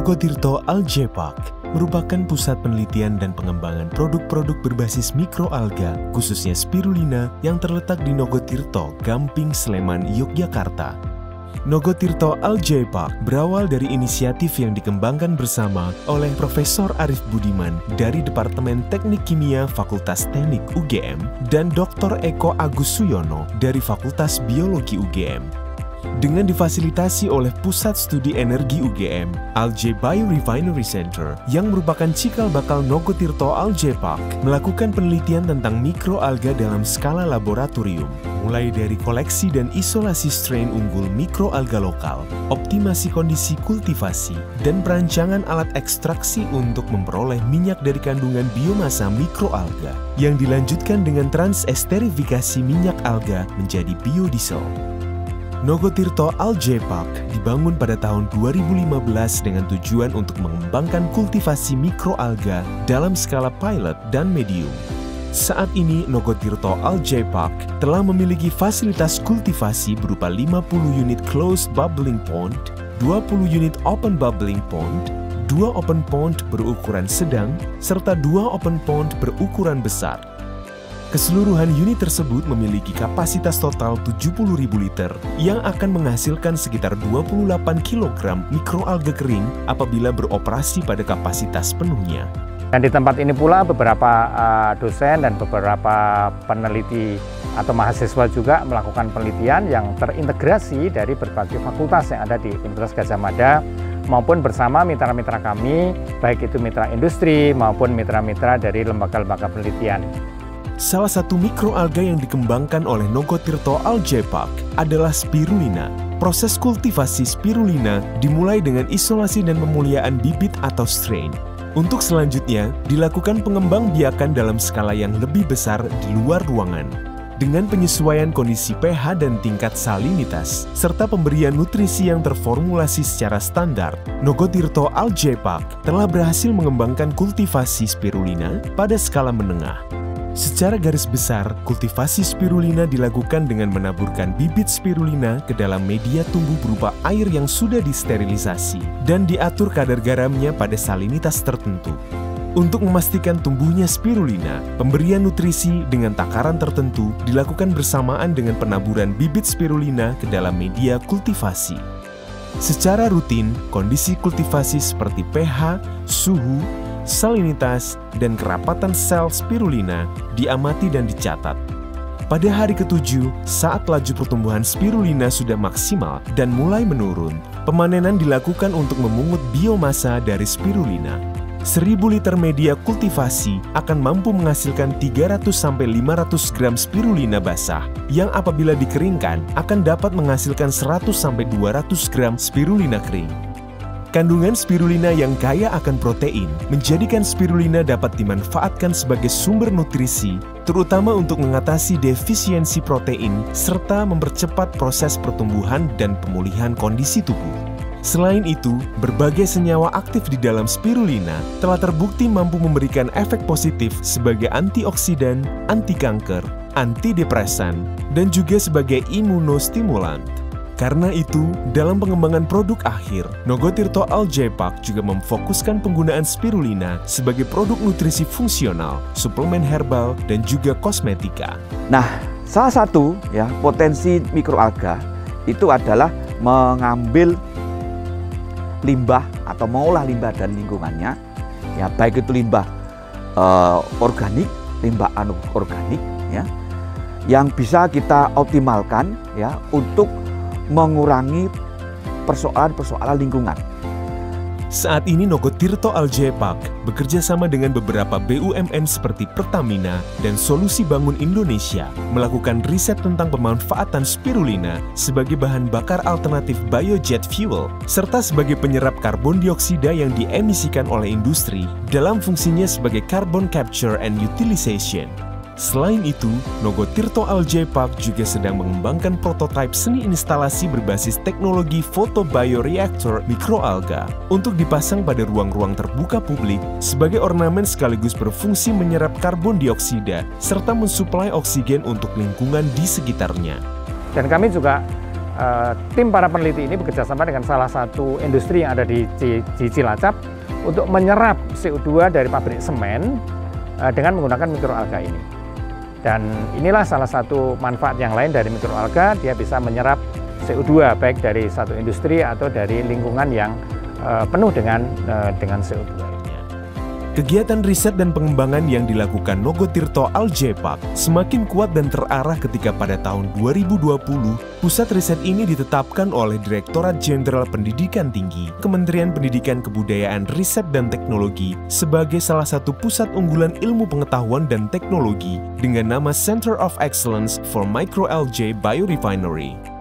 Nogotirto Algae Park merupakan pusat penelitian dan pengembangan produk-produk berbasis mikroalga, khususnya spirulina yang terletak di Nogotirto, Gamping, Sleman, Yogyakarta. Nogotirto Algae Park berawal dari inisiatif yang dikembangkan bersama oleh Profesor Arif Budiman dari Departemen Teknik Kimia Fakultas Teknik UGM dan Dr. Eko Agus Suyono dari Fakultas Biologi UGM. Dengan difasilitasi oleh Pusat Studi Energi UGM, Algae Biorefinery Center, yang merupakan cikal bakal Nogotirto Algae Park, melakukan penelitian tentang mikroalga dalam skala laboratorium, mulai dari koleksi dan isolasi strain unggul mikroalga lokal, optimasi kondisi kultivasi, dan perancangan alat ekstraksi untuk memperoleh minyak dari kandungan biomasa mikroalga, yang dilanjutkan dengan transesterifikasi minyak alga menjadi biodiesel. Nogotirto Algae Park dibangun pada tahun 2015 dengan tujuan untuk mengembangkan kultivasi mikroalga dalam skala pilot dan medium. Saat ini Nogotirto Algae Park telah memiliki fasilitas kultivasi berupa 50 unit closed bubbling pond, 20 unit open bubbling pond, 2 open pond berukuran sedang, serta 2 open pond berukuran besar. Keseluruhan unit tersebut memiliki kapasitas total 70.000 liter yang akan menghasilkan sekitar 28 kg mikroalga kering apabila beroperasi pada kapasitas penuhnya. Dan di tempat ini pula beberapa dosen dan beberapa peneliti atau mahasiswa juga melakukan penelitian yang terintegrasi dari berbagai fakultas yang ada di Universitas Gadjah Mada maupun bersama mitra-mitra kami, baik itu mitra industri maupun mitra-mitra dari lembaga-lembaga penelitian. Salah satu mikroalga yang dikembangkan oleh Nogotirto Algae Park adalah spirulina. Proses kultivasi spirulina dimulai dengan isolasi dan pemuliaan bibit atau strain. Untuk selanjutnya, dilakukan pengembangbiakan dalam skala yang lebih besar di luar ruangan. Dengan penyesuaian kondisi pH dan tingkat salinitas, serta pemberian nutrisi yang terformulasi secara standar, Nogotirto Algae Park telah berhasil mengembangkan kultivasi spirulina pada skala menengah. Secara garis besar, kultivasi spirulina dilakukan dengan menaburkan bibit spirulina ke dalam media tumbuh berupa air yang sudah disterilisasi dan diatur kadar garamnya pada salinitas tertentu. Untuk memastikan tumbuhnya spirulina, pemberian nutrisi dengan takaran tertentu dilakukan bersamaan dengan penaburan bibit spirulina ke dalam media kultivasi. Secara rutin, kondisi kultivasi seperti pH, suhu, salinitas, dan kerapatan sel spirulina diamati dan dicatat. Pada hari ke-7, saat laju pertumbuhan spirulina sudah maksimal dan mulai menurun, pemanenan dilakukan untuk memungut biomasa dari spirulina. 1000 liter media kultivasi akan mampu menghasilkan 300-500 gram spirulina basah, yang apabila dikeringkan akan dapat menghasilkan 100-200 gram spirulina kering. Kandungan spirulina yang kaya akan protein menjadikan spirulina dapat dimanfaatkan sebagai sumber nutrisi, terutama untuk mengatasi defisiensi protein serta mempercepat proses pertumbuhan dan pemulihan kondisi tubuh. Selain itu, berbagai senyawa aktif di dalam spirulina telah terbukti mampu memberikan efek positif sebagai antioksidan, anti kanker, antidepresan, dan juga sebagai imunostimulan. Karena itu, dalam pengembangan produk akhir, Nogotirto Algae Park juga memfokuskan penggunaan spirulina sebagai produk nutrisi fungsional, suplemen herbal, dan juga kosmetika. Nah, salah satu potensi mikroalga itu adalah mengambil limbah atau mengolah limbah dan lingkungannya, baik itu limbah organik, limbah anorganik, yang bisa kita optimalkan untuk mengurangi persoalan-persoalan lingkungan. Saat ini Nogotirto Algae Park bekerja sama dengan beberapa BUMN seperti Pertamina dan Solusi Bangun Indonesia melakukan riset tentang pemanfaatan spirulina sebagai bahan bakar alternatif biojet fuel serta sebagai penyerap karbon dioksida yang diemisikan oleh industri dalam fungsinya sebagai carbon capture and utilization. Selain itu, Nogotirto Algae Park juga sedang mengembangkan prototipe seni instalasi berbasis teknologi photobioreactor mikroalga untuk dipasang pada ruang-ruang terbuka publik sebagai ornamen sekaligus berfungsi menyerap karbon dioksida serta mensuplai oksigen untuk lingkungan di sekitarnya. Dan kami juga tim para peneliti ini bekerjasama dengan salah satu industri yang ada di Cilacap untuk menyerap CO2 dari pabrik semen dengan menggunakan mikroalga ini. Dan inilah salah satu manfaat yang lain dari mikroalga, dia bisa menyerap CO2 baik dari satu industri atau dari lingkungan yang penuh dengan CO2. Kegiatan riset dan pengembangan yang dilakukan Nogo Tirto Aljepak semakin kuat dan terarah ketika pada tahun 2020, pusat riset ini ditetapkan oleh Direktorat Jenderal Pendidikan Tinggi, Kementerian Pendidikan Kebudayaan Riset dan Teknologi sebagai salah satu pusat unggulan ilmu pengetahuan dan teknologi dengan nama Center of Excellence for Microalgae Biorefinery.